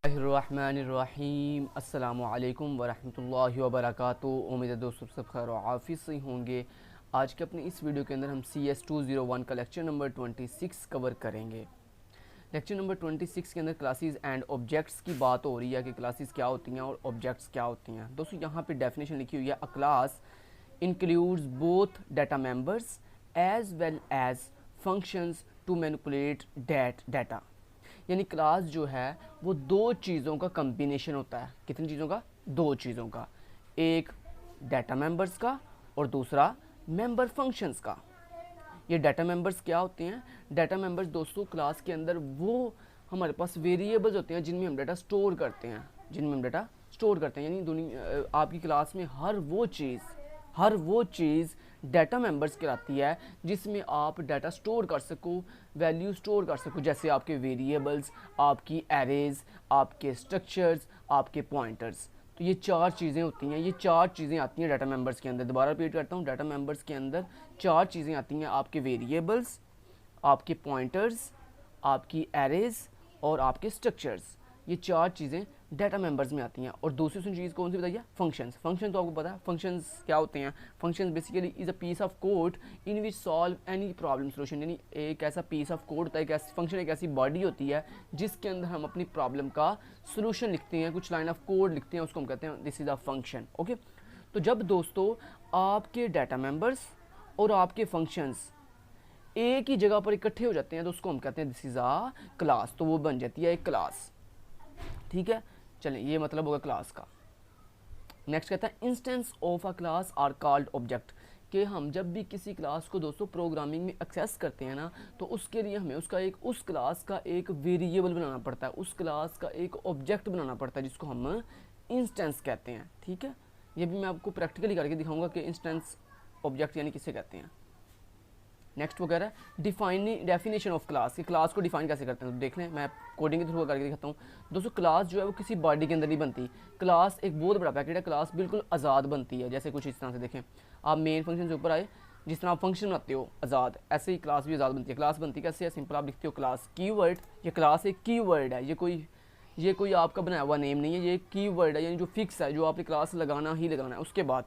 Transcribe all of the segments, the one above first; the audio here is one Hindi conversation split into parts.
बिस्मिल्लाहिर्रहमानिर्रहीम अस्सलामुअलैकुम वरहमतुल्लाहि वबरकातुहू। उम्मीद है दोस्तों सब खैर आफिस से होंगे। आज के अपनी इस वीडियो के अंदर हम CS201 का लेक्चर नंबर 26 कवर करेंगे। लेक्चर नंबर 26 के अंदर क्लासेस एंड ऑब्जेक्ट्स की बात हो रही है कि क्लासेस क्या होती हैं और ऑब्जेक्ट्स क्या होती हैं। दोस्तों यहाँ पे डेफिनेशन लिखी हुई है, a class includes both data members as well as functions to manipulate that data. यानी क्लास जो है वो दो चीज़ों का कम्बिनेशन होता है। कितनी चीज़ों का? दो चीज़ों का, एक डाटा मेंबर्स का और दूसरा मेंबर फंक्शंस का। ये डाटा मेंबर्स क्या होते हैं? डाटा मेंबर्स दोस्तों क्लास के अंदर वो हमारे पास वेरिएबल्स होते हैं जिनमें हम डाटा स्टोर करते हैं, यानी दुनिया आपकी क्लास में हर वो चीज़ डाटा मेंबर्स कहलाती है जिसमें आप डाटा स्टोर कर सको, वैल्यू स्टोर कर सको, जैसे आपके वेरिएबल्स, आपकी एरेज, आपके स्ट्रक्चर्स, आपके पॉइंटर्स। तो ये चार चीज़ें होती हैं, ये चार चीज़ें आती हैं डाटा मेंबर्स के अंदर। दोबारा रिपीट करता हूँ, डाटा मेंबर्स के अंदर चार चीज़ें आती हैं, आपके वेरिएबल्स, आपके पॉइंटर्स, आपकी एरेज और आपके स्ट्रक्चर्स। ये चार चीज़ें डाटा मेंबर्स में आती हैं। और दूसरी चीज़ कौन सी बताइए? फंक्शंस। फंक्शन तो आपको पता है फंक्शंस क्या होते हैं। Functions basically is a piece of code in which solve any problem solution. यानी एक ऐसा पीस ऑफ कोड होता है, एक फंक्शन एक ऐसी बॉडी होती है जिसके अंदर हम अपनी प्रॉब्लम का सोल्यूशन लिखते हैं, कुछ लाइन ऑफ कोड लिखते हैं, उसको हम कहते हैं this is a function. Okay, तो जब दोस्तों आपके डाटा मेंबर्स और आपके फंक्शंस एक ही जगह पर इकट्ठे हो जाते हैं तो उसको हम कहते हैं दिस इज़ अ क्लास। तो वो बन जाती है एक क्लास। ठीक है, चलें, ये मतलब होगा क्लास का। नेक्स्ट कहता है instance of a class are called object. कि हम जब भी किसी क्लास को दोस्तों प्रोग्रामिंग में एक्सेस करते हैं ना, तो उसके लिए हमें उस क्लास का एक वेरिएबल बनाना पड़ता है, उस क्लास का एक ऑब्जेक्ट बनाना पड़ता है जिसको हम इंस्टेंस कहते हैं। ठीक है, ये भी मैं आपको प्रैक्टिकली करके दिखाऊंगा कि इंस्टेंस ऑब्जेक्ट यानी किसे कहते हैं। नेक्स्ट वो कह रहा है डेफिनेशन ऑफ क्लास, कि क्लास को डिफाइन कैसे करते हैं। तो देख लें, मैं कोडिंग के थ्रू करके दिखाता हूँ। दोस्तों क्लास जो है वो किसी बॉडी के अंदर नहीं बनती। क्लास एक बहुत बड़ा पैकेट है, क्लास बिल्कुल आज़ाद बनती है। जैसे कुछ इस तरह से देखें, आप मेन फंक्शन से ऊपर आए, जिस तरह आप फंक्शन बनाते हो आज़ाद, ऐसे ही क्लास भी आज़ाद बनती है। क्लास बनती कैसे है? सिंपल, आप लिखते हो क्लास कीवर्ड। ये क्लास एक कीवर्ड है, ये कोई आपका बनाया हुआ नेम नहीं है, ये कीवर्ड है, यानी जो फिक्स है, जो आपने क्लास लगाना ही लगाना है। उसके बाद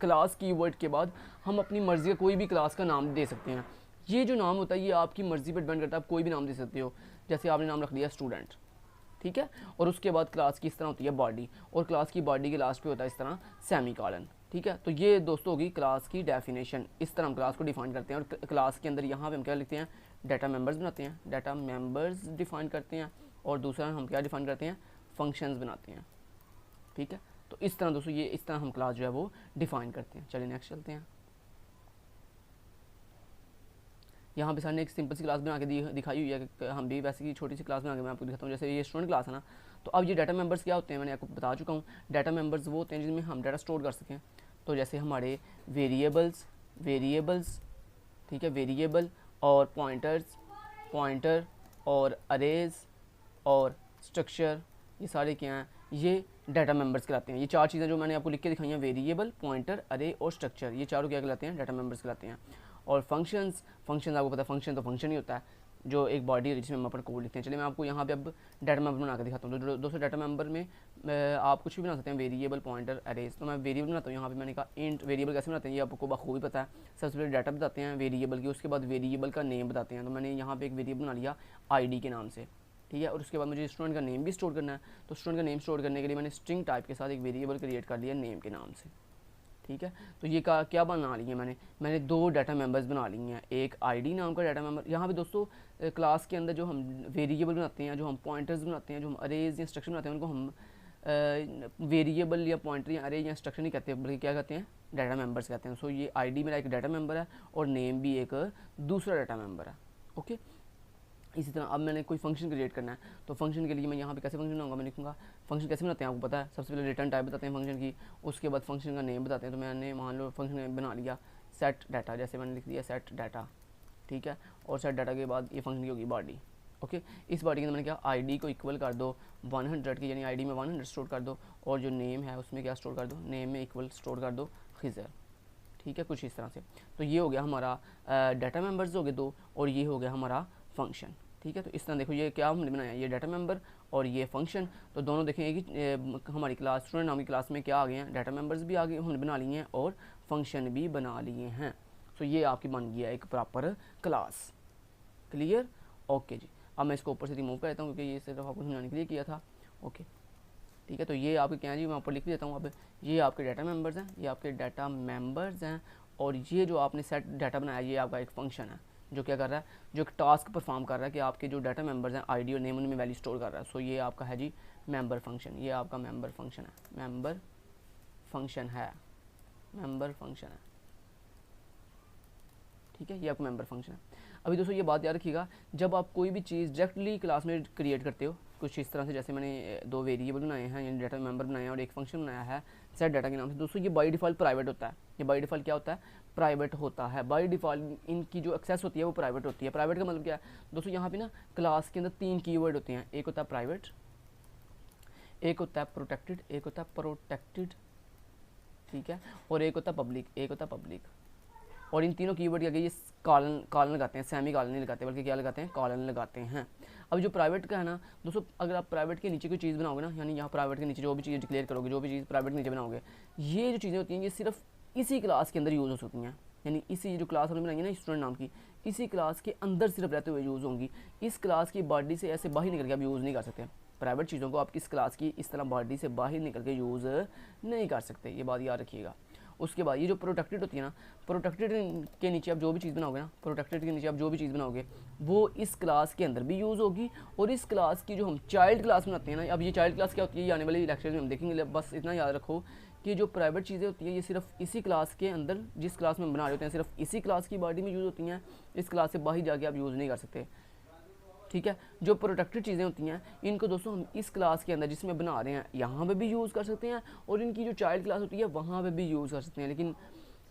क्लास कीवर्ड के बाद हम अपनी मर्ज़ी का कोई भी क्लास का नाम दे सकते हैं। ये जो नाम होता है ये आपकी मर्ज़ी पर डिपेंड करता है, आप कोई भी नाम दे सकते हो। जैसे आपने नाम रख लिया स्टूडेंट, ठीक है, और उसके बाद क्लास की इस तरह होती है बॉडी, और क्लास की बॉडी के लास्ट पे होता है इस तरह सेमी कॉलन। ठीक है, तो ये दोस्तों होगी क्लास की डेफिनेशन। इस तरह हम क्लास को डिफाइन करते हैं। और क्लास के अंदर यहाँ पे हम क्या लिखते हैं? डाटा मेंबर्स बनाते हैं, डाटा मेंबर्स डिफाइन करते हैं, और दूसरा हम क्या डिफाइन करते हैं? फंक्शंस बनाते हैं। ठीक है, तो इस तरह दोस्तों ये इस तरह हम क्लास जो है वो डिफाइन करते हैं। चलिए नेक्स्ट चलते हैं। यहाँ पे सर ने एक सिंपल सी क्लास बना के दिखाई हुई है कि हम भी वैसे की छोटी सी क्लास बना के मैं आपको दिखाता हूँ। जैसे ये स्टूडेंट क्लास है ना, तो अब ये डाटा मेंबर्स क्या होते हैं मैंने आपको बता चुका हूँ। डाटा मेंबर्स वो होते हैं जिनमें हम डाटा स्टोर कर सकें। तो जैसे हमारे वेरिएबल्स, ठीक है, वेरिएबल और पॉइंटर और अरेज और स्ट्रक्चर, ये सारे क्या हैं? ये डाटा मेंबर्स कहलाते हैं। ये चार चीज़ें जो मैंने आपको लिख के दिखाई हैं, वेरिएबल, पॉइंटर, अरे और स्ट्रक्चर, ये चारों क्या कहलाते हैं? डाटा मेंबर्स कहलाते हैं। और फंक्शंस आपको पता है, फंक्शन तो फंक्शन ही होता है, जो एक बॉडी है जिसमें हम अपन कोड लिखते हैं। चलिए मैं आपको यहाँ पे अब डाटा मेंबर बना के दिखाता हूँ। तो दोस्तों डाटा मेंबर में आप कुछ भी बना सकते हैं, वेरिएबल, पॉइंटर, अरेज। तो मैं वेरिएबल बनाता हूँ। यहाँ पे मैंने कहा इंट वेरिएबल कैसे बनाते हैं ये आपको बखूबी पता है। सबसे पहले डाटा बताते हैं वेरिएबल की, उसके बाद वेरिएबल का नेम बताते हैं। तो मैंने यहाँ पे एक वेरिएबल बना लिया ID के नाम से, ठीक है, और उसके बाद मुझे स्टूडेंट का नेम भी स्टोर करना है। तो स्टूडेंट का नेम स्टोर करने के लिए मैंने स्ट्रिंग टाइप के साथ एक वेरिएबल क्रिएट कर लिया नेम के नाम से। ठीक है, तो ये क्या बना ली है मैंने दो डाटा मेंबर्स बना ली हैं। एक ID नाम का डाटा मेंबर। यहाँ पे दोस्तों क्लास के अंदर जो हम वेरिएबल बनाते हैं, जो हम पॉइंटर्स बनाते हैं, जो हम अरेज या स्ट्रक्चर बनाते हैं, उनको हम वेरिएबल या पॉइंटर या अरे या स्ट्रक्चर नहीं कहते, बल्कि क्या कहते हैं? डाटा मेंबर्स कहते हैं। सो ये ID मेरा एक डाटा मेंबर है और नेम भी एक दूसरा डाटा मेंबर है। ओके, इसी तरह अब मैंने कोई फंक्शन क्रिएट करना है, तो फंक्शन के लिए मैं यहाँ पे कैसे फंक्शन बनाऊंगा? मैं लिखूंगा फंक्शन कैसे बनाते हैं आपको पता है। सबसे पहले रिटर्न टाइप बताते हैं फंक्शन की, उसके बाद फंक्शन का नेम बताते हैं। तो मैंने मान लो फंक्शन बना लिया सेट डाटा, जैसे मैंने लिख दिया सेट डाटा, ठीक है, और सेट डाटा के बाद ये फंक्शन की होगी बॉडी। ओके, इस बॉडी के अंदर मैंने क्या ID को इक्वल कर दो 100 की, यानी ID में 100 स्टोर कर दो, और जो नेम है उसमें क्या स्टोर कर दो? नेम में इक्वल स्टोर कर दो खिजर। ठीक है, कुछ इस तरह से। तो ये हो गया हमारा डाटा मेंबर्स हो गए दो, और ये हो गया हमारा फंक्शन। ठीक है, तो इस तरह देखो ये क्या हमने बनाया, ये डाटा मेंबर और ये फंक्शन, तो दोनों देखेंगे कि हमारी क्लास स्टूडेंट नाम की क्लास में क्या आ गए हैं, डाटा मेंबर्स भी आगे हमने बना लिए हैं और फंक्शन भी बना लिए हैं। तो ये आपकी बन गया एक प्रॉपर क्लास। क्लियर? ओके जी। अब मैं इसको ऊपर से रिमूव कर देता हूँ क्योंकि ये सिर्फ आपको समझाने के लिए किया था। ओके ठीक है, तो ये आपके क्या है जी, मैं ऊपर लिख देता हूँ। अब ये आपके डाटा मेंबर्स हैं, ये आपके डाटा मेंबर्स हैं, और ये जो आपने सेट डाटा बनाया ये आपका एक फंक्शन है जो क्या कर रहा है, जो एक टास्क परफॉर्म कर रहा है कि आपके जो डाटा मेंबर्स हैं आईडी और नेम उनमें वैल्यू स्टोर कर रहा है। सो ये आपका है जी मेंबर फंक्शन, ये आपका मेंबर फंक्शन है, मेंबर फंक्शन है, मेंबर फंक्शन है। ठीक है, ये आपका मेंबर फंक्शन है। अभी दोस्तों ये बात याद रखिएगा, जब आप कोई भी चीज़ डायरेक्टली क्लास में क्रिएट करते हो कुछ इस तरह से, जैसे मैंने दो वेरिएबल बनाए हैं यानी डाटा मेंबर बनाए हैं और एक फंक्शन बनाया है सेट डाटा के नाम से, दोस्तों ये बाय डिफ़ॉल्ट प्राइवेट होता है। ये बाय डिफ़ॉल्ट क्या होता है, प्राइवेट होता है। बाय डिफ़ॉल्ट इनकी जो एक्सेस होती है वो प्राइवेट होती है। प्राइवेट का मतलब क्या है दोस्तों, यहाँ पे ना क्लास के अंदर 3 कीवर्ड होते हैं, एक होता है प्राइवेट, एक होता है प्रोटेक्टेड, एक होता है प्रोटेक्टेड, ठीक है, और एक होता है पब्लिक, एक होता है पब्लिक। और इन तीनों कीवर्ड के आगे ये कॉलन लगाते हैं, सेमी कॉलन नहीं लगाते बल्कि क्या लगाते हैं, कॉलन लगाते हैं। अब जो प्राइवेट का है ना दोस्तों, अगर आप प्राइवेट के नीचे कोई चीज़ बनाओगे ना, यानी यहाँ प्राइवेट के नीचे जो भी चीज़ डिक्लेयर करोगे, जो भी चीज़ प्राइवेट के नीचे बनाओगे, ये जो चीज़ें होती हैं ये सिर्फ इसी क्लास के अंदर यूज़ हो सकती हैं। यानी इसी जो क्लास हमने बनाई है ना स्टूडेंट नाम की, इसी क्लास के अंदर सिर्फ रहते हुए यूज़ होंगी। इस क्लास की बॉडी से ऐसे बाहर निकल के आप यूज़ नहीं कर सकते। प्राइवेट चीज़ों को आप इस क्लास की इस तरह बॉडी से बाहर निकल के यूज़ नहीं कर सकते, ये बात याद रखिएगा। उसके बाद ये जो प्रोटेक्टेड होती है ना, प्रोटेक्टेड के नीचे आप जो भी चीज़ बनाओगे ना, प्रोटेक्टेड के नीचे आप जो भी चीज़ बनाओगे वो इस क्लास के अंदर भी यूज़ होगी। और इस क्लास की जो हम चाइल्ड क्लास बनाते हैं ना, अब ये चाइल्ड क्लास क्या होती है ये आने वाले लेक्चर में हम देखेंगे। बस इतना याद रखो कि जो प्राइवेट चीज़ें होती हैं ये सिर्फ इसी क्लास के अंदर, जिस क्लास में बना रहे होते हैं, सिर्फ इसी क्लास की बॉडी में यूज़ होती हैं। इस क्लास से बाहर जाके आप यूज़ नहीं कर सकते। ठीक है, जो प्रोटेक्टेड चीज़ें होती हैं इनको दोस्तों हम इस क्लास के अंदर जिसमें बना रहे हैं यहाँ पे भी यूज़ कर सकते हैं, और इनकी जो चाइल्ड क्लास होती है वहाँ पे भी यूज़ कर सकते हैं। लेकिन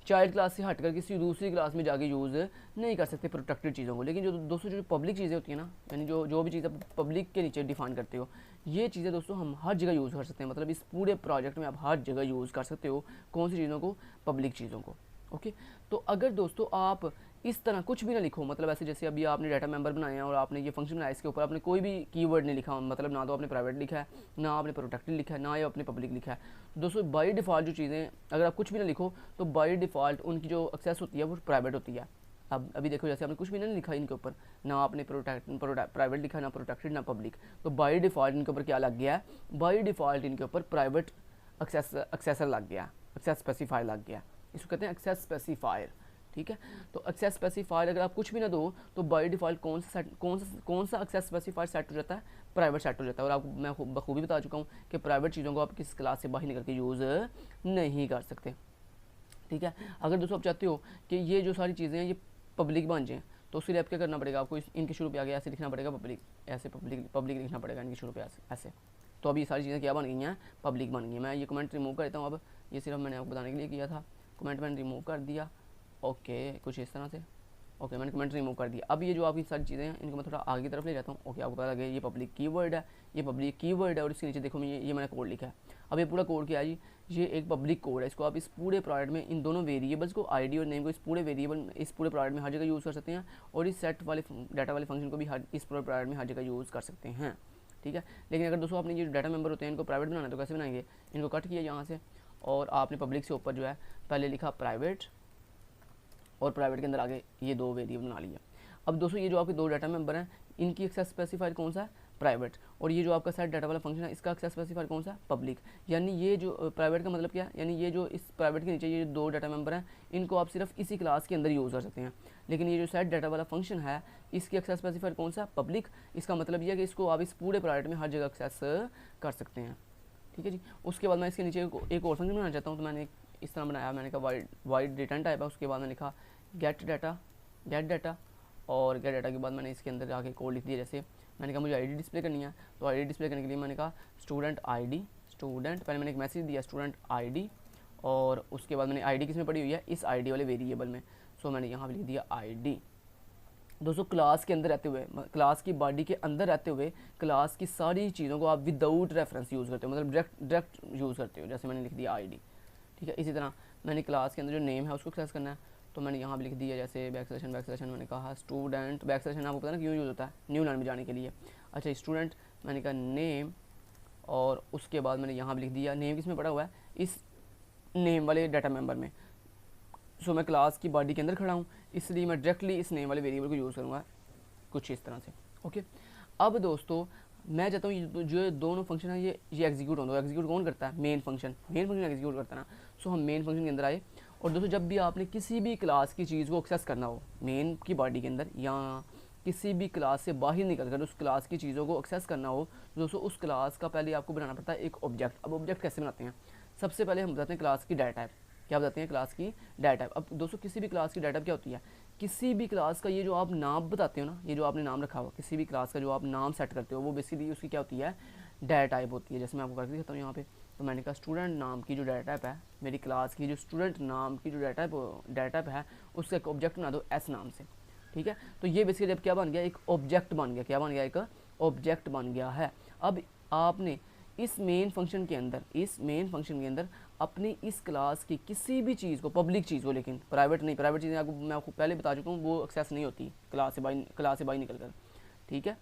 चाइल्ड क्लास से हटकर किसी दूसरी क्लास में जाके यूज़ नहीं कर सकते प्रोटेक्टेड चीज़ों को। लेकिन जो दोस्तों जो पब्लिक चीज़ें होती हैं ना, यानी जो भी चीज़ आप पब्लिक के नीचे डिफाइन करते हो, ये चीज़ें दोस्तों हम हर जगह यूज़ कर सकते हैं। मतलब इस पूरे प्रोजेक्ट में आप हर जगह यूज़ कर सकते हो कौन सी चीज़ों को, पब्लिक चीज़ों को। ओके, तो अगर दोस्तों आप इस तरह कुछ भी ना लिखो, मतलब ऐसे जैसे अभी आपने डाटा मेंबर बनाए हैं और आपने ये फंक्शन बनाया, इसके ऊपर आपने कोई भी कीवर्ड नहीं लिखा, मतलब ना तो आपने प्राइवेट लिखा है, ना आपने प्रोटेक्टेड लिखा है, ना ही आपने पब्लिक लिखा है। दोस्तों बाय डिफ़ॉल्ट जो चीज़ें अगर आप कुछ भी ना लिखो तो बाय डिफ़ॉल्ट उनकी जो एक्सेस होती है वो प्राइवेट होती है। अब अभी देखो जैसे आपने कुछ भी नहीं लिखा इनके ऊपर, ना आपने प्राइवेट लिखा, ना प्रोटेक्टेड, ना पब्लिक, तो बाय डिफ़ॉल्ट इनके ऊपर क्या लग गया है, बाय डिफ़ॉल्ट इनके ऊपर प्राइवेट एक्सेसर लग गया, एक्सेस स्पेसिफायर लग गया। इसको कहते हैं एक्सेस स्पेसिफायर। ठीक है, तो एक्सेस स्पेसिफायर अगर आप कुछ भी ना दो तो बाय डिफ़ॉल्ट कौन सा एक्सेस स्पेसिफायर सेट हो जाता है, प्राइवेट सेट हो जाता है। और आपको मैं बखूबी बता चुका हूँ कि प्राइवेट चीज़ों को आप किस क्लास से बाहर निकल के यूज़ नहीं कर सकते। ठीक है, अगर दोस्तों आप चाहते हो कि ये जो सारी चीज़ें हैं ये पब्लिक बन जाएँ तो उसके लिए आप क्या करना पड़ेगा, आपको इनके शुरू पे आगे ऐसे लिखना पड़ेगा पब्लिक, ऐसे पब्लिक लिखना पड़ेगा इनके शुरू पे ऐसे। तो अभी ये सारी चीज़ें क्या बन गई हैं, पब्लिक बन गई हैं। मैं ये कमेंट रिमूव कर देता हूँ, अब ये सिर्फ मैंने आपको बताने के लिए किया था, कमेंट मैंने रिमूव कर दिया। ओके, कुछ इस तरह से। ओके, मैंने कमेंट रिमूव कर दिया। अब ये जो आपकी सारी चीज़ें हैं इनको मैं थोड़ा आगे की तरफ ले जाता हूँ। ओके, आपको पता लगे ये पब्लिक कीवर्ड है, ये पब्लिक कीवर्ड है, और इसके नीचे देखो ये मैंने कोड लिखा है। अब ये पूरा कोड क्या है जी, ये एक पब्लिक कोड है। इसको आप इस पूरे प्रोजेक्ट में इन दोनों वेरिएबल्स को, आईडी और नेम को, इस पूरे वेरिएबल इस पूरे प्रोजेक्ट में हर जगह यूज़ कर सकते हैं, और इस सेट वाले डाटा वाले फंक्शन को भी इस पूरे प्रोजेक्ट में हर जगह यूज़ कर सकते हैं। ठीक है, लेकिन अगर दोस्तों आपने ये डाटा मेंबर होते हैं इनको प्राइवेट बनाना है तो कैसे बनाएंगे, इनको कट किया यहाँ से, और आपने पब्लिक से ऊपर जो है पहले लिखा प्राइवेट, और प्राइवेट के अंदर आगे ये दो वेरिएबल बना लिया। अब दोस्तों ये जो आपके दो डाटा मेंबर हैं इनकी एक्सेस स्पेसिफायर कौन सा है, प्राइवेट, और ये जो आपका सेट डाटा वाला फंक्शन है इसका एक्सेस स्पेसिफायर कौन सा, पब्लिक। यानी ये जो प्राइवेट का मतलब क्या है, यानी ये जो इस प्राइवेट के नीचे ये दो डाटा मेंबर हैं इनको आप सिर्फ इसी क्लास के अंदर यूज़ कर सकते हैं। लेकिन ये जो सेट डाटा वाला फंक्शन है इसकी एक्सेस स्पेसिफायर कौन सा, पब्लिक। इसका मतलब ये है कि इसको आप इस पूरे प्रोजेक्ट में हर जगह एक्सेस कर सकते हैं। ठीक है जी, उसके बाद मैं इसके नीचे एक और फंक्शन बनाना चाहता हूँ, तो मैंने इस तरह बनाया, मैंने कहा वाइड रिटर्न टाइप है। उसके बाद मैंने लिखा गेट डाटा, और गेट डाटा के बाद मैंने इसके अंदर आके कोड लिख दिया। जैसे मैंने कहा मुझे आईडी डिस्प्ले करनी है, तो आईडी डिस्प्ले करने के लिए मैंने कहा स्टूडेंट आईडी, पहले मैंने एक मैसेज दिया स्टूडेंट आईडी, और उसके बाद मैंने आईडी किसमें पड़ी हुई है, इस आईडी वाले वेरिएबल में। सो मैंने यहाँ पे लिख दिया आईडी। दोस्तों क्लास के अंदर रहते हुए, क्लास की बॉडी के अंदर रहते हुए क्लास की सारी चीज़ों को आप विदाउट रेफरेंस यूज़ करते हो, मतलब डायरेक्ट यूज़ करते हो। जैसे मैंने लिख दिया आईडी। ठीक है, इसी तरह मैंने क्लास के अंदर जो नेम है उसको एक्सेस करना है, तो मैंने यहाँ पे लिख दिया जैसे बैकस्लैश मैंने कहा स्टूडेंट, बैकस्लैश आपको पता ना क्यों यूज़ होता है, न्यू लाइन में जाने के लिए। अच्छा, स्टूडेंट मैंने कहा नेम, और उसके बाद मैंने यहाँ भी लिख दिया नेम किस में पड़ा हुआ है, इस नेम वाले डाटा मेंबर में। सो मैं क्लास की बॉडी के अंदर खड़ा हूँ, इसलिए मैं डायरेक्टली इस नेम वाले वेरिएबल को यूज़ करूँगा कुछ इस तरह से। ओके, अब दोस्तों मैं चाहता हूँ जो दोनों फंक्शन है ये एग्जीक्यूट हो। एग्जीक्यूट कौन करता है, मेन फंक्शन एग्जीक्यूट करता है ना। सो हम मेन फंक्शन के अंदर आए, और दोस्तों जब भी आपने किसी भी क्लास की चीज़ को एक्सेस करना हो मेन की बॉडी के अंदर, या किसी भी क्लास से बाहर निकल कर उस क्लास की चीज़ों को एक्सेस करना हो, तो दोस्तों उस क्लास का पहले आपको बनाना पड़ता है एक ऑब्जेक्ट। अब ऑब्जेक्ट कैसे बनाते हैं, सबसे पहले हम बताते हैं क्लास की डाटा टाइप। क्या बताते हैं, क्लास की डाटा टाइप। अब दोस्तों किसी भी क्लास की डाटा टाइप क्या होती है, किसी भी क्लास का ये जो आप नाम बताते हो ना, ये जो आपने नाम रखा हुआ किसी भी क्लास का जो आप नाम सेट करते हो, वो बेसिकली उसकी क्या होती है, डाटा टाइप होती है। जैसे मैं आपको करके दिखाता हूँ यहाँ पे, तो मैंने कहा स्टूडेंट नाम की जो डाटा टाइप है, मेरी क्लास की जो स्टूडेंट नाम की जो डाटा टाइप है, उसका एक ऑब्जेक्ट बना दो एस नाम से। ठीक है, तो ये बेसिकली अब क्या बन गया, एक ऑब्जेक्ट बन गया। क्या बन गया, एक ऑब्जेक्ट बन गया है। अब आपने इस मेन फंक्शन के अंदर अपनी इस क्लास की किसी भी चीज़ को, पब्लिक चीज़ को, लेकिन प्राइवेट नहीं, प्राइवेट चीज़ें मैं आपको पहले बता चुका हूँ वो एक्सेस नहीं होती क्लास से बाहर निकल कर। ठीक है,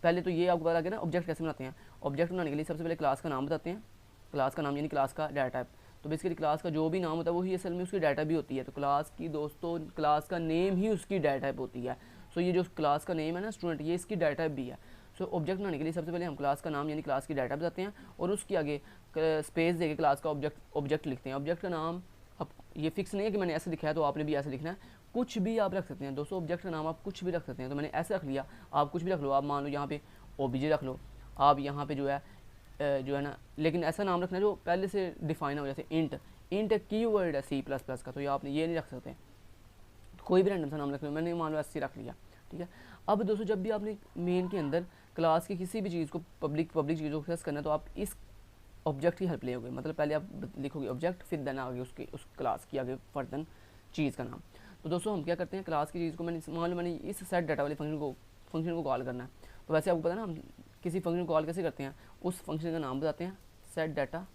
पहले तो ये आपको पता लगे ना ऑब्जेक्ट कैसे बनाते हैं। ऑब्जेक्ट बनाने के लिए सबसे पहले क्लास का नाम बताते हैं, क्लास का नाम यानी क्लास का डाटा टाइप। तो बेसिकली क्लास का जो भी नाम होता है वही असल में उसकी डाटा भी होती है। तो क्लास की दोस्तों क्लास का नेम ही उसकी डाटा टाइप होती है। सो ये जो क्लास का नेम है ना स्टूडेंट, ये इसकी डाटा टाइप भी है। सो ऑब्जेक्ट बनाने के लिए सबसे पहले हम क्लास का नाम यानी क्लास की डाटा बताते हैं, और उसके आगे स्पेस देके क्लास का ऑब्जेक्ट लिखते हैं। ऑब्जेक्ट का नाम अब ये फिक्स नहीं है कि मैंने ऐसे लिखा है तो आपने भी ऐसे लिखना है, कुछ भी आप रख सकते हैं दोस्तों। ऑब्जेक्ट का नाम आप कुछ भी रख सकते हैं, तो मैंने ऐसे रख लिया, आप कुछ भी रख लो। आप मान लो यहाँ पे ओबीजे रख लो, आप यहाँ पे जो है ना, लेकिन ऐसा नाम रखना जो पहले से डिफाइन हो, जैसे इंट एक कीवर्ड है C++ का, तो ये आपने ये नहीं रख सकते, कोई भी रैंडम सा नाम रख लो। मैंने मान लो ऐसे रख लिया। ठीक है, अब दोस्तों जब भी आपने मेन के अंदर क्लास की किसी भी चीज़ को पब्लिक चीज़ को एक्सेस करना है, तो आप इस ऑब्जेक्ट की हेल्प लेोगे। मतलब पहले आप लिखोगे ऑब्जेक्ट, फिर देना आगे उस क्लास की आगे फर्दन चीज़ का नाम। तो दोस्तों हम क्या करते हैं, क्लास की चीज़ को मैंने इस सेट डाटा वाले फंक्शन को कॉल करना है। तो वैसे आपको पता है ना, हम किसी फंक्शन को कॉल कैसे करते हैं, उस फंक्शन का नाम बताते हैं सेट डाटा,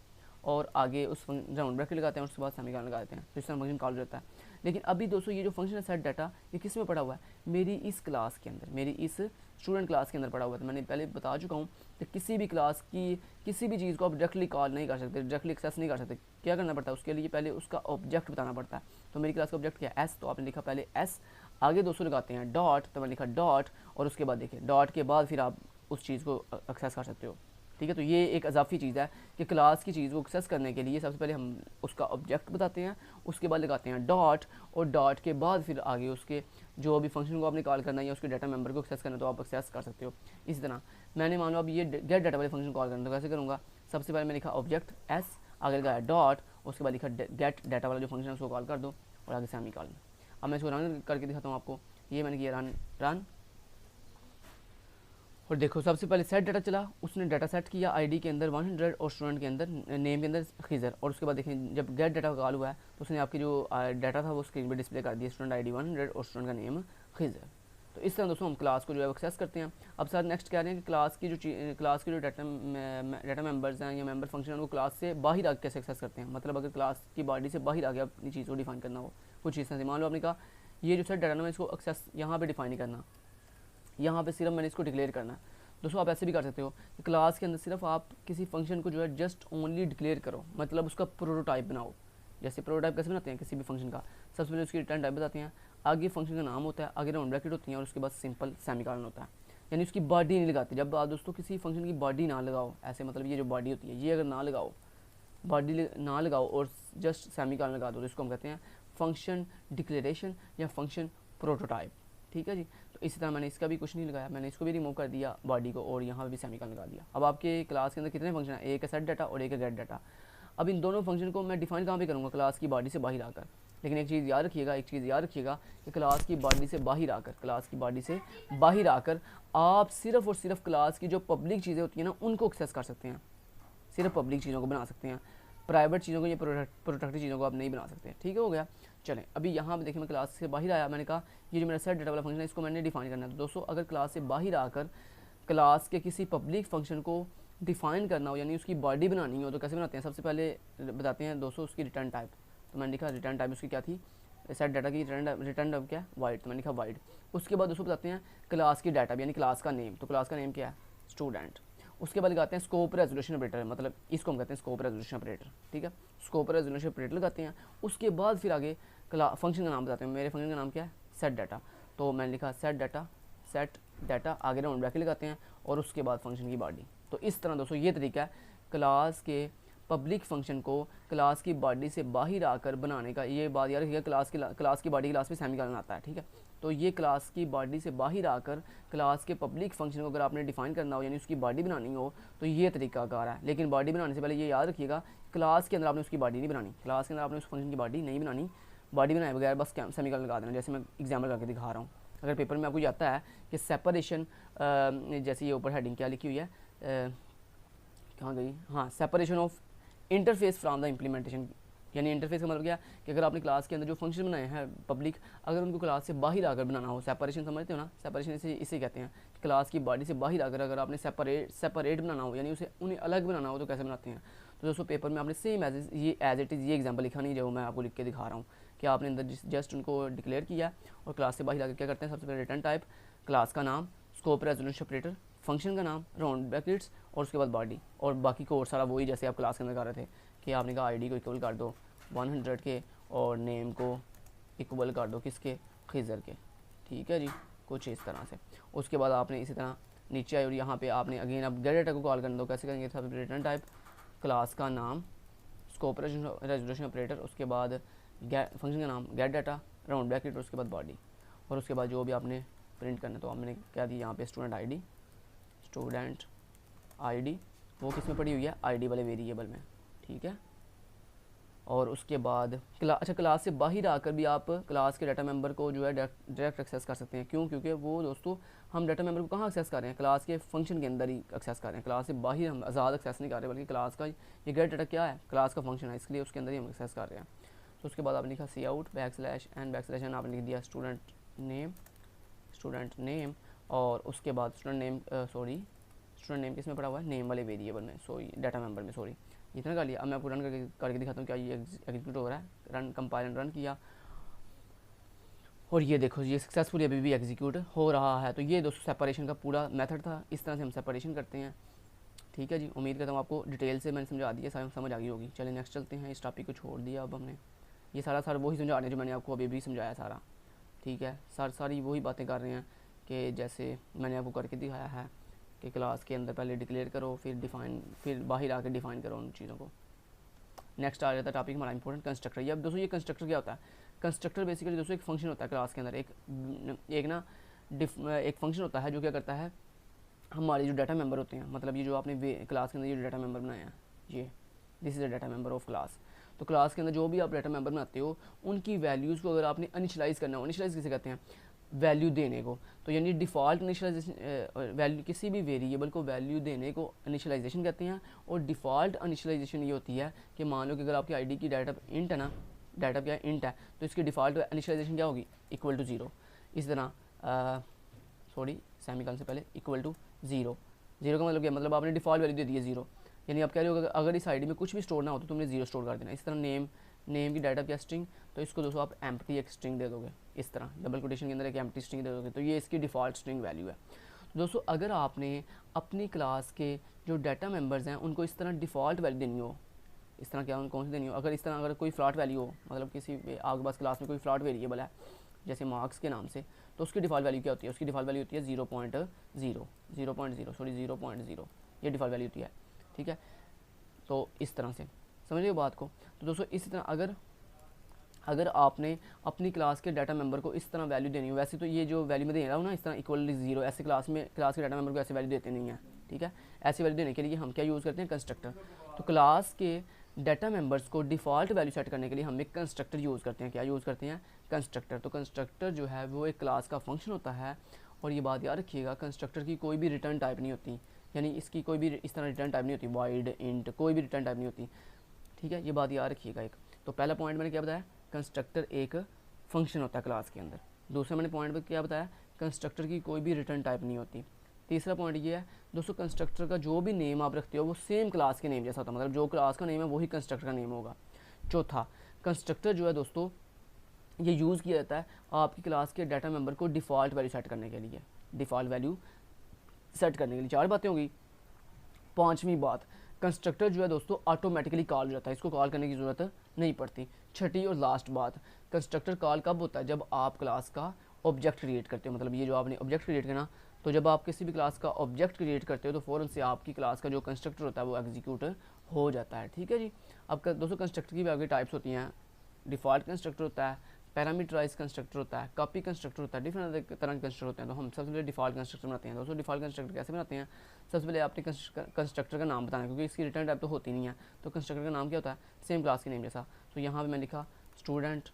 और आगे उस राउंड ब्रैकेट लगाते हैं, उसके बाद सेमीकोलन लगा देते हैं, तो इस तरह फंक्शन कॉल रहता है। लेकिन अभी दोस्तों ये जो फंक्शन है सेट डाटा, ये किस में पड़ा हुआ है, मेरी इस क्लास के अंदर, मेरी इस स्टूडेंट क्लास के अंदर पड़ा हुआ है। तो मैंने पहले बता चुका हूँ कि किसी भी क्लास की किसी भी चीज़ को आप डायरेक्टली कॉल नहीं कर सकते, डायरेक्टली एक्सेस नहीं कर सकते। क्या करना पड़ता है, उसके लिए पहले उसका ऑब्जेक्ट बताना पड़ता है। तो मेरी क्लास का ऑब्जेक्ट क्या है, एस, तो आपने लिखा पहले एस, आगे दोस्तों लगाते हैं डॉट, तो मैंने लिखा डॉट, और उसके बाद देखिए डॉट के बाद फिर आप उस चीज़ को एक्सेस कर सकते हो। ठीक है, तो ये एक अजाफी चीज़ है कि क्लास की चीज़ को एक्सेस करने के लिए सबसे पहले हम उसका ऑब्जेक्ट बताते हैं, उसके बाद लगाते हैं डॉट, और डॉट के बाद फिर आगे उसके जो भी फंक्शन को आपने कॉल करना है या उसके डाटा मेंबर को एक्सेस करना है, तो आप एक्सेस कर सकते हो। इसी तरह मैंने मान लो अब ये गेट डाटा वाले फंक्शन कॉल करना, तो कैसे करूँगा, सबसे पहले मैं लिखा ऑब्जेक्ट एस, आगे लगाया डॉट, उसके बाद लिखा गेट डाटा वाला जो फंक्शन है उसको कॉल कर दो, और आगे सेमीकोलन। अब मैं इसको रन करके दिखाता हूँ आपको। ये मैंने किया रन, और देखो सबसे पहले सेट डाटा चला, उसने डाटा सेट किया आईडी के अंदर 100 और स्टूडेंट के अंदर नेम के अंदर खिजर, और उसके बाद देखें जब गेट डाटा कॉल हुआ है तो उसने आपकी जो डाटा था वो स्क्रीन पे डिस्प्ले कर दिया, स्टूडेंट आईडी 100 और स्टूडेंट का नेम खिजर। तो इस तरह दोस्तों हम क्लास को जो है एक्सेस करते हैं। अब सर नेक्स्ट कह रहे हैं कि क्लास की जो डाटा मेंबर्स हैं या मेंबर फंक्शन है वो क्लास से बाहर आके कैसे एक्सेस करते हैं। मतलब अगर क्लास की बॉडी से बाहर आगे अपनी चीज़ को डिफाइन करना हो कुछ इस तरह से, मान लो आपने कहा ये जो सेट डाटा ना इसको एक्सेस यहाँ पर डिफाइन नहीं करना, यहाँ पे सिर्फ मैंने इसको डिक्लेयर करना है। दोस्तों आप ऐसे भी कर सकते हो कि क्लास के अंदर सिर्फ आप किसी फंक्शन को जो है जस्ट ओनली डिक्लेयर करो, मतलब उसका प्रोटोटाइप बनाओ। जैसे प्रोटोटाइप कैसे बनाते हैं किसी भी फंक्शन का, सबसे पहले उसकी रिटर्न टाइप बताते हैं, आगे फंक्शन का नाम होता है, आगे राउंड ब्रैकेट होती है, और उसके बाद सिंपल सेमीकोलन होता है। यानी उसकी बॉडी नहीं लगाती। जब आप दोस्तों किसी फंक्शन की बॉडी ना लगाओ, ऐसे मतलब ये जो बॉडी होती है ये अगर ना लगाओ, बॉडी ना लगाओ और जस्ट सेमीकोलन लगा दो, तो इसको हम कहते हैं फंक्शन डिक्लेरेशन या फंक्शन प्रोटोटाइप। ठीक है जी, तो इसी तरह मैंने इसका भी कुछ नहीं लगाया, मैंने इसको भी रिमूव कर दिया बॉडी को, और यहाँ भी सेमीकोलन लगा दिया। अब आपके क्लास के अंदर कितने फंक्शन हैं, एक है सेट डाटा और एक है गेट डाटा। अब इन दोनों फंक्शन को मैं डिफाइन कहाँ पे करूँगा, क्लास की बॉडी से बाहर आकर। लेकिन एक चीज़ याद रखिएगा कि क्लास की बॉडी से बाहर आकर आप सिर्फ और सिर्फ क्लास की जो पब्लिक चीज़ें होती हैं ना उनको एक्सेस कर सकते हैं, सिर्फ पब्लिक चीज़ों को बना सकते हैं, प्राइवेट चीज़ों को या प्रोटेक्टेड चीज़ों को आप नहीं बना सकते। ठीक हो गया। चलें अभी यहाँ पे देखिए मैं क्लास से बाहर आया, मैंने कहा ये जो मेरा सेट डाटा वाला फंक्शन है इसको मैंने डिफाइन करना है। तो दोस्तों अगर क्लास से बाहर आकर क्लास के किसी पब्लिक फंक्शन को डिफाइन करना हो यानी उसकी बॉडी बनानी हो तो कैसे बनाते हैं, सबसे पहले बताते हैं दोस्तों उसकी रिटर्न टाइप। तो मैंने लिखा रिटर्न टाइप उसकी क्या थी, सेट डाटा की रिटर्न टाइप क्या है, वाइड, तो मैंने लिखा वाइड। उसके बाद दोस्तों बताते हैं क्लास की डाटा यानी क्लास का नेम, तो क्लास का नेम क्या है, स्टूडेंट। उसके बाद लगाते हैं स्कोप रेजोल्यूशन ऑपरेटर, मतलब इसको हम कहते हैं स्कोप रेजोल्यूशन ऑपरेटर, ठीक है। स्कोप रेजोल्यूशन ऑपरेटर लगाते हैं। उसके बाद फिर आगे फंक्शन का नाम बताते हैं। मेरे फंक्शन का नाम क्या है, सेट डाटा। तो मैंने लिखा सेट डाटा, आगे राउंड ब्रैकेट लगाते हैं और उसके बाद फंक्शन की बॉडी। तो इस तरह दोस्तों ये तरीका है क्लास के पब्लिक फंक्शन को क्लास की बॉडी से बाहर आकर बनाने का। ये बात याद रखिएगा, क्लास की बॉडी क्लास में सेमीकोलन आता है, ठीक है। तो ये क्लास की बॉडी से बाहर आकर क्लास के पब्लिक फंक्शन को अगर आपने डिफाइन करना हो, यानी उसकी बॉडी बनानी हो, तो ये तरीकाकार है। लेकिन बॉडी बनाने से पहले ये याद रखिएगा, क्लास के अंदर आपने उसकी बॉडी नहीं बनानी, क्लास के अंदर आपने उस फंक्शन की बॉडी नहीं बनानी। बॉडी बनाए बगैर बस सेमीकोलन लगा देना, जैसे मैं एग्जाम्पल करके दिखा रहा हूँ। अगर पेपर में आपको आता है कि सेपरेशन, जैसे ये ऊपर हेडिंग क्या लिखी हुई है, कहाँ गई, हाँ, separation of interface from the implementation, यानी इंटरफेस का मतलब क्या कि अगर आपने क्लास के अंदर जो फंक्शन बनाए हैं पब्लिक, अगर उनको क्लास से बाहर आकर बनाना हो, सेपरेशन समझते हो ना, सेपरेशन इसे कहते हैं। क्लास की बॉडी से बाहर आकर अगर आपने सेपरेट बनाना हो, यानी उसे उन्हें अलग बनाना हो, तो कैसे बनाते हैं। तो दोस्तों पेपर में आपने सेम एज इट इज़ ये एग्जाम्पल लिखा नहीं, जो मैं आपको लिख के दिखा रहा हूँ, कि आपने अंदर जस्ट उनको डिक्लेयर किया और क्लास से बाहर आकर क्या करते हैं। सबसे पहले रिटर्न टाइप, क्लास का नाम, स्कोप रेजोल्यूशन ऑपरेटर, फंक्शन का नाम, राउंड ब्रैकेट्स और उसके बाद बॉडी, और बाकी कोड सारा वही जैसे आप क्लास के अंदर कर रहे थे कि आपने कहा आईडी को इक्वल कर दो 100 के और नेम को इक्वल कर दो किसके, खिज़र के, ठीक है जी, कुछ इस तरह से। उसके बाद आपने इसी तरह नीचे आए और यहाँ पे आपने अगेन अब गेट डाटा को कॉल कर दो। कैसे करेंगे, सबसे रिटर्न टाइप, क्लास का नाम, स्कोप रेजोल्यूशन ऑपरेटर, उसके बाद फंक्शन का नाम गेट डाटा, राउंड ब्रैकेट और उसके बाद बॉडी, और उसके बाद जो भी आपने प्रिंट करना है। तो आपने क्या दिया यहाँ पे, स्टूडेंट आईडी, वो किस में पड़ी हुई है, आईडी वाले वेरिएबल में, ठीक है। और उसके बाद क्लास से बाहर आकर भी आप क्लास के डाटा मेंबर को जो है डायरेक्ट एक्सेस कर सकते हैं। क्यों, क्योंकि वो दोस्तों हम डाटा मेंबर को कहाँ एक्सेस कर रहे हैं, क्लास के फंक्शन के अंदर ही एक्सेस कर रहे हैं। क्लास से बाहर हम आज़ाद एक्सेस नहीं कर रहे, बल्कि क्लास का ये गेट डाटा क्या है, क्लास का फंक्शन है, इसलिए उसके अंदर ही हम एक्सेस कर रहे हैं। तो उसके बाद आपने लिखा सी आउट /n आपने लिख दिया स्टूडेंट नेम, और उसके बाद स्टूडेंट नेम किस में पड़ा हुआ है, नेम वाले वेरिएबल में, डाटा मेंबर में, इतना कर लिया। अब मैं आपको रन करके दिखाता हूँ क्या ये एग्जीक्यूट हो रहा है। रन कंपाइल रन किया और ये देखो ये सक्सेसफुली अभी भी एग्जीक्यूट हो रहा है। तो ये दोस्तों सेपरेशन का पूरा मेथड था, इस तरह से हम सेपरेशन करते हैं, ठीक है जी। उम्मीद करता हूँ आपको डिटेल से मैंने समझा दिया, समझ आ गई होगी। चलिए नेक्स्ट चलते हैं, इस टॉपिक को छोड़ दिया अब हमने, ये सारा वही समझा रहे हैं जो मैंने आपको अभी भी समझाया सारा, ठीक है। सारी वही बातें कर रहे हैं कि जैसे मैंने आपको करके दिखाया है कि क्लास के अंदर पहले डिक्लेयर करो, फिर बाहर आकर डिफाइन करो उन चीज़ों को। नेक्स्ट आ जाता है टॉपिक हमारा इंपॉर्टेंट, कंस्ट्रक्टर। ये अब दोस्तों ये कंस्ट्रक्टर क्या होता है, कंस्ट्रक्टर बेसिकली दोस्तों एक फंक्शन होता है क्लास के अंदर, एक फंक्शन होता है जो क्या करता है, हमारे जो डाटा मेंबर होते हैं, मतलब ये जो आपने क्लास के अंदर ये डाटा मेंबर बनाया है, ये this is a data member of class. तो क्लास के अंदर जो भी आप डाटा मेंबर बनाते हो, उनकी वैल्यूज़ को अगर आपने इनिशियलाइज़ करना हो, इनिशियलाइज़ किसे कहते हैं, वैल्यू देने को। तो यानी डिफ़ॉल्ट इनिशियलाइजेशन, वैल्यू किसी भी वेरिएबल को वैल्यू देने को इनिशियलाइजेशन कहते हैं। और डिफ़ॉल्ट इनिशियलाइजेशन ये होती है कि मान लो कि अगर आपकी आईडी की डाटा इंट है ना, डाटा क्या इंट है, तो इसकी डिफ़ॉल्ट इनिशियलाइजेशन क्या होगी, इक्वल टू 0। इस तरह सेमीकोलन से पहले इक्वल टू 0 का मतलब क्या, मतलब आपने डिफ़ॉल्ट वैल्यू दे दी है 0, यानी आप कह रहे हो अगर इस आईडी में कुछ भी स्टोर ना हो तो तुमने 0 स्टोर कर देना। इस तरह नेम की डाटा क्या स्ट्रिंग, तो इसको दोस्तों आप एम्प्टी एक स्ट्रिंग दे दोगे, इस तरह डबल कोटेशन के अंदर एक एम्प्टी स्ट्रिंग दे दोगे, तो ये इसकी डिफ़ॉल्ट स्ट्रिंग वैल्यू है। तो दोस्तों अगर आपने अपनी क्लास के जो डाटा मेंबर्स हैं उनको इस तरह डिफ़ॉल्ट वैल्यू देनी हो, इस तरह क्या कौन सी देनी हो, अगर कोई फ्लॉट वैल्यू हो, मतलब किसी आपके पास क्लास में कोई फ्लॉट वेरिएबल है जैसे मार्क्स के नाम से, तो उसकी डिफ़ॉल्ट वैल्यू क्या होती है, उसकी डिफ़ॉल्ट वैल्यू होती है 0.0, ये डिफ़ॉल्ट वैल्यू होती है, ठीक है। तो इस तरह से समझ लो बात को। तो दोस्तों इसी तरह अगर आपने अपनी क्लास के डाटा मेंबर को इस तरह वैल्यू देनी हो, वैसे तो ये जो वैल्यू मैं दे रहा हूँ ना, इस तरह इक्वल 0, ऐसे क्लास के डाटा मेंबर को ऐसे वैल्यू देते नहीं है, ठीक है। ऐसी वैल्यू देने के लिए हम क्या यूज़ करते हैं, कंस्ट्रक्टर। तो क्लास के डाटा मेंबर्स को डिफ़ॉल्ट वैल्यू सेट करने के लिए हम एक कंस्ट्रक्टर यूज़ करते हैं। क्या यूज़ करते हैं, कंस्ट्रक्टर। तो कंस्ट्रक्टर जो है वो एक क्लास का फंक्शन होता है। और ये बात याद रखिएगा, कंस्ट्रक्टर की कोई भी रिटर्न टाइप नहीं होती, यानी इसकी कोई भी इस तरह रिटर्न टाइप नहीं होती, वाइड इंट कोई भी रिटर्न टाइप नहीं होती, ठीक है। ये बात याद रखिएगा एक। तो पहला पॉइंट मैंने क्या बताया, कंस्ट्रक्टर एक फंक्शन होता है क्लास के अंदर। दूसरा मैंने पॉइंट पर क्या बताया, कंस्ट्रक्टर की कोई भी रिटर्न टाइप नहीं होती। तीसरा पॉइंट ये है दोस्तों, कंस्ट्रक्टर का जो भी नेम आप रखते हो वो सेम क्लास के नेम जैसा होता है, मतलब जो क्लास का नेम है वही कंस्ट्रक्टर का नेम होगा। चौथा, कंस्ट्रक्टर जो है दोस्तों ये यूज़ किया जाता है आपकी क्लास के डाटा मेंबर को डिफ़ॉल्ट वैल्यू सेट करने के लिए। डिफ़ॉल्ट वैल्यू सेट करने के लिए 4 बातें होगी। पांचवी बात, कंस्ट्रक्टर जो है दोस्तों ऑटोमेटिकली कॉल हो जाता है, इसको कॉल करने की ज़रूरत नहीं पड़ती। छठी और लास्ट बात, कंस्ट्रक्टर कॉल कब होता है, जब आप क्लास का ऑब्जेक्ट क्रिएट करते हो। मतलब ये जो आपने ऑब्जेक्ट क्रिएट करना, तो जब आप किसी भी क्लास का ऑब्जेक्ट क्रिएट करते हो तो फ़ौरन से आपकी क्लास का जो कंस्ट्रक्टर होता है वो एग्जीक्यूट हो जाता है। ठीक है जी। अब दोस्तों कंस्ट्रक्टर की भी आगे टाइप्स होती हैं। डिफ़ॉल्ट कंस्ट्रक्टर होता है, पैरामीटराइज कंस्ट्रक्टर होता है, कॉपी कंस्ट्रक्टर होता है, डिफरेंट तरह के कंस्ट्रक्टर होते हैं। तो हम सबसे पहले डिफ़ॉल्ट कंस्ट्रक्टर बनाते हैं। दोस्तों डिफ़ॉल्ट कंस्ट्रक्टर कैसे बनाते हैं, सबसे पहले आपने कंस्ट्रक्टर का नाम बताना है, क्योंकि इसकी रिटर्न टाइप तो होती नहीं है। तो कंस्ट्रक्टर का नाम क्या होता है, सेम क्लास के नेम जैसा। तो यहाँ पर मैं लिखा स्टूडेंट,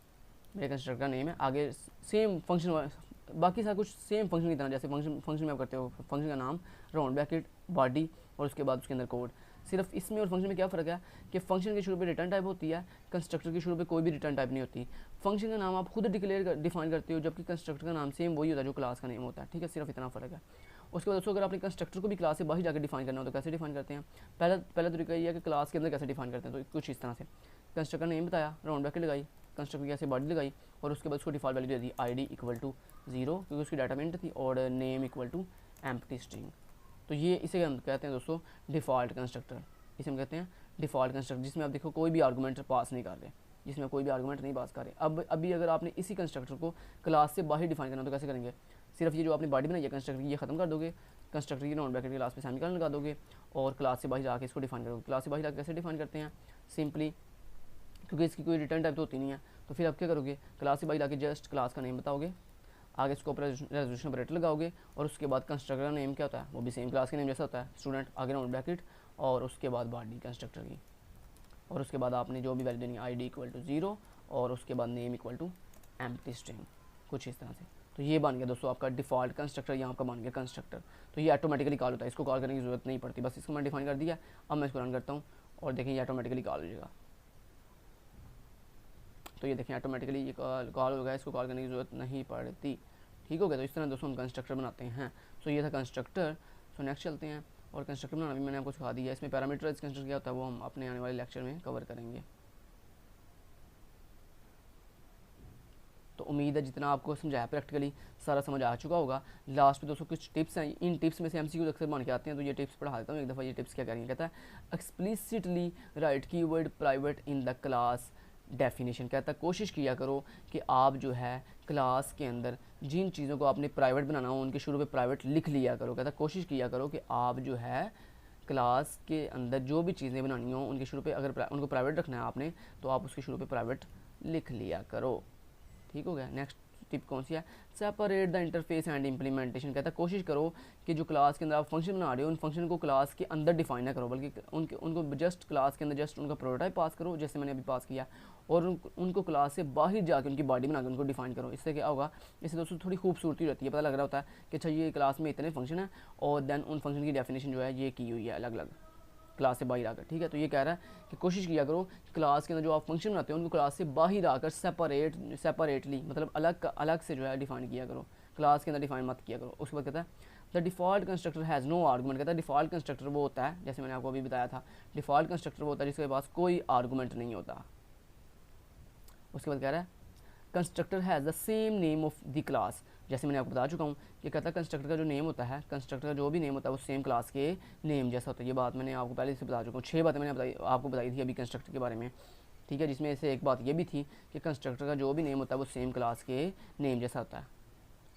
मेरे कंस्ट्रक्टर का नेम है, आगे सेम फंक्शन, बाकी सारा कुछ सेम फंक्शन की तरह, जैसे फंक्शन में आप करते हो, फंक्शन का नाम, राउंड ब्रैकेट, बॉडी, और उसके बाद उसके अंदर कोड। सिर्फ इसमें और फंक्शन में क्या फ़र्क है कि फंक्शन के शुरू पे रिटर्न टाइप होती है, कंस्ट्रक्टर के शुरू पे कोई भी रिटर्न टाइप नहीं होती। फंक्शन का नाम आप खुद डिफाइन करते हो, जबकि कंस्ट्रक्टर का नाम सेम वही होता है जो क्लास का नेम होता है। ठीक है, सिर्फ इतना फ़र्क है। उसके बाद दोस्तों अगर आपने कंस्ट्रक्टर को भी क्लास से बाहर जाकर डिफाइन करना हो तो कैसे डिफाइन करते हैं, पहला तरीका ये है कि क्लास के अंदर कैसे डिफाइन करते हैं। तो कुछ इस तरह से, कंस्ट्रक्टर नेम बताया, राउंड ब्रैकेट लगाई, कंस्ट्रक्टर की ऐसे बॉडी लगाई, और उसके बाद उसको डिफॉल्ट वैल्यू दे दी ID इक्वल टू 0, क्योंकि उसकी डाटा मिनट थी, और name equal to empty string. तो ये इसे हम कहते हैं दोस्तों डिफ़ॉल्ट कंस्ट्रक्टर। इसे हम कहते हैं डिफ़ॉल्ट कंस्ट्रक्टर, जिसमें आप देखो कोई भी आर्गूमेंट पास नहीं कर रहे, जिसमें कोई भी आर्गूमेंट नहीं पास कर रहे। अब अभी अगर आपने इसी कंस्ट्रक्टर को क्लास से बाहर डिफाइन करना तो कैसे करेंगे, सिर्फ ये जो आपने बॉडी बनाई है कंस्ट्रक्टर की, ये खत्म कर दोगे, कंस्ट्रक्टर की राउंड ब्रैकेट के लास्ट पे सेमीकोलन लगा दोगे, और क्लास से बाहर जाके इसको डिफाइन करोगे। क्लास से बाहर जाकर कैसे डिफाइन करते हैं, सिंपली, क्योंकि इसकी कोई रिटर्न टाइप तो होती नहीं है, तो फिर आप क्या करोगे, क्लास से बाहर जाके जस्ट क्लास का नेम बताओगे, आगे इसको रेजोल्यूशन ऑपरेटर लगाओगे, और उसके बाद कंस्ट्रक्टर का नेम क्या होता है, वो भी सेम क्लास के नेम जैसा होता है, स्टूडेंट, आगे राउंड ब्रैकेट, और उसके बाद बॉडी कंस्ट्रक्टर की, और उसके बाद आपने जो भी वैल्यू देनी है ID इक्वल टू 0, और उसके बाद name equal to empty string, कुछ इस तरह से। तो ये बन गया दोस्तों आपका डिफ़ॉल्ट कंस्ट्रक्टर, यहाँ आपका बन गया कंस्ट्रक्टर। तो ये ऑटोमेटिकली कॉल होता है, इसको कॉल करने की ज़रूरत नहीं पड़ती, बस इसको मैं डिफाइन कर दिया। अब मैं इसको रन करता हूँ और देखें ये ऑटोमेटिकली कॉल हो जाएगा। तो ये देखें ऑटोमेटिकली ये कॉल हो गया, इसको कॉल करने की ज़रूरत नहीं पड़ती। ठीक हो गया। तो इस तरह दोस्तों हम कंस्ट्रक्टर बनाते हैं। सो ये था कंस्ट्रक्टर। सो नेक्स्ट चलते हैं, और कंस्ट्रक्टर बनाना भी मैंने आपको सिखा दिया है। इसमें पैरामीटराइज्ड कंस्ट्रक्टर क्या होता है वो हम अपने आने वाले लेक्चर में कवर करेंगे। तो उम्मीद है जितना आपको समझाया प्रैक्टिकली सारा समझ आ चुका होगा। लास्ट पे दोस्तों कुछ टिप्स हैं, इन टिप्स में से MCQ अक्सर बन के आते हैं, तो ये टिप्स पढ़ा देता हूँ एक दफ़ा। ये टिप्स क्या कह रही हैं, कहता है explicitly right keyword private in the class definition. कहता है कोशिश किया करो कि आप जो है क्लास के अंदर जिन चीज़ों को आपने प्राइवेट बनाना हो उनके शुरू में प्राइवेट लिख लिया करो। कहता है कोशिश किया करो कि आप जो है क्लास के अंदर जो भी चीज़ें बनानी हो उनके शुरू पे अगर उनको प्राइवेट रखना है आपने, तो आप उसके शुरू पे प्राइवेट लिख लिया करो। ठीक हो गया। नेक्स्ट टिप कौन सी है, separate the interface and implementation. कहता है कोशिश करो कि जो क्लास के अंदर आप फंक्शन बना रहे हो उन फंक्शन को क्लास के अंदर डिफाइन ना करो, बल्कि उनको जस्ट क्लास के अंदर जस्ट उनका प्रोटोटाइप पास करो, जैसे मैंने अभी पास किया, और उनको क्लास से बाहर जाकर उनकी बॉडी बना कर उनको डिफाइन करो। इससे क्या होगा, इससे दोस्तों थोड़ी खूबसूरती रहती है, पता लग रहा होता है कि अच्छा ये क्लास में इतने फंक्शन है, और देन उन फंक्शन की डेफिनेशन जो है ये की हुई है अलग अलग क्लास से बाहर आकर। ठीक है, तो ये कह रहा है कि कोशिश किया करो क्लास के अंदर जो आप फंक्शन बनाते हो उनको क्लास से बाहर आकर सेपरेटली, मतलब अलग से जो है डिफाइन किया करो, क्लास के अंदर डिफाइन मत किया करो। उसके बाद कहता है the default constructor has no argument. कहता है डिफ़ॉल्ट कंस्ट्रक्टर वो होता है, जैसे मैंने आपको अभी बताया था, डिफ़ॉल्ट कंस्ट्रक्टर वो होता है जिसके पास कोई आर्गूमेंट नहीं होता। उसके बाद कह रहा है constructor has the same name of the class. जैसे मैंने आपको बता चुका हूँ कि कहता है कंस्ट्रक्टर का जो नेम होता है, कंस्ट्रक्टर का जो भी नेम होता है वो सेम क्लास के नेम जैसा होता है। ये बात मैंने आपको पहले से बता चुका हूँ, 6 बातें मैंने आपको बताई थी अभी कंस्ट्रक्टर के बारे में। ठीक है, जिसमें से एक बात ये भी थी कि कंस्ट्रक्टर का जो भी नेम होता है वो सेम क्लास के नेम जैसा होता है।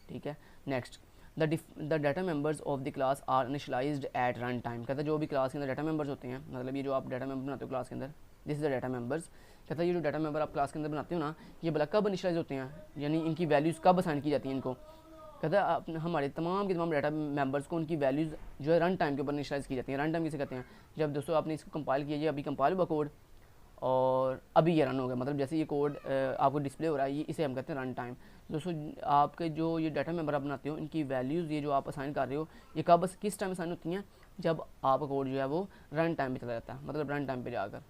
ठीक है, next the data members of the class are initialised at run time. कहता है जो भी क्लास के अंदर डाटा मेंबर्स होते हैं, मतलब ये जो आप डाटा मेंबर बनाते हो क्लास के अंदर, this is the data members. कहता है ये जो डाटा मेंबर आप क्लास के अंदर बनाते हो ना, ये भला कब इनिशियलाइज होते हैं, यानी इनकी वैल्यूज़ कब असाइन की जाती हैं इनको। कहता है हमारे तमाम के तमाम डाटा मेंबर्स को उनकी वैल्यूज़ जो है रन टाइम के ऊपर इनिशियलाइज की जाती हैं। रन टाइम किसे कहते हैं, जब दोस्तों आपने इसको कंपाइल किया, ये अभी कंपाइल हुआ कोड और अभी ये रन हो गया, मतलब जैसे ये कोड आपको डिस्प्ले हो रहा है, ये इसे हम कहते हैं रन टाइम। दोस्तों आपके जो ये डाटा मेंबर आप बनाते हो इनकी वैल्यूज़ ये जो आप असाइन कर रहे हो ये कब किस टाइम असाइन होती हैं, जब आपका कोड जो है वो रन टाइम पे चला जाता है, मतलब रन टाइम पे जाकर।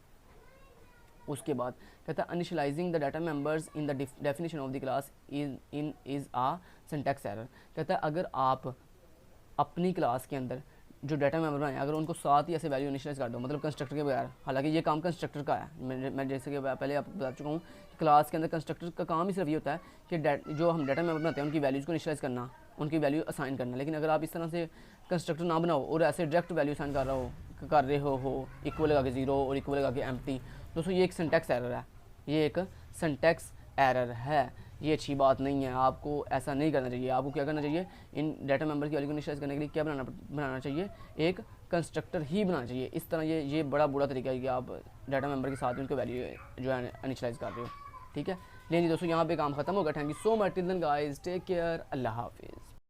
उसके बाद कहता है initialising the data members in the definition of the class is a syntax error. कहता है अगर आप अपनी क्लास के अंदर जो डाटा मेंबर बनाए अगर उनको साथ ही ऐसे वैल्यू इनिशियलाइज कर दो, मतलब कंस्ट्रक्टर के बगैर, हालांकि ये काम कंस्ट्रक्टर का है, मैं जैसे कि पहले आपको बता चुका हूँ क्लास के अंदर कंस्ट्रक्टर का काम ही सिर्फ ये होता है कि जो हम डाटा मेंबर बनाते हैं उनकी वैल्यूज़ को इनिशियलाइज करना, उनकी वैल्यू असाइन करना। लेकिन अगर आप इस तरह से कंस्ट्रक्टर ना बनाओ और ऐसे डायरेक्ट वैल्यू असाइन कर रहा हो कर रहे हो इक्वल लगा के 0 और इक्वल लगा के एम्प्टी। दोस्तों ये एक सिंटैक्स एरर है, ये एक सिंटैक्स एरर है, ये अच्छी बात नहीं है। आपको ऐसा नहीं करना चाहिए। आपको क्या करना चाहिए, इन डाटा मेंबर की वैल्यू को इनिशियलाइज करने के लिए क्या बनाना चाहिए, एक कंस्ट्रक्टर ही बनाना चाहिए। इस तरह ये बड़ा बुरा तरीका है कि आप डाटा मेंबर के साथ उनकी वैल्यू जो है इनिशियलाइज कर रहे हो। ठीक है, लेकिन दोस्तों यहाँ पे काम खत्म होगा। Thank you so much, till then guys, take care, अल्लाह हाफिज़।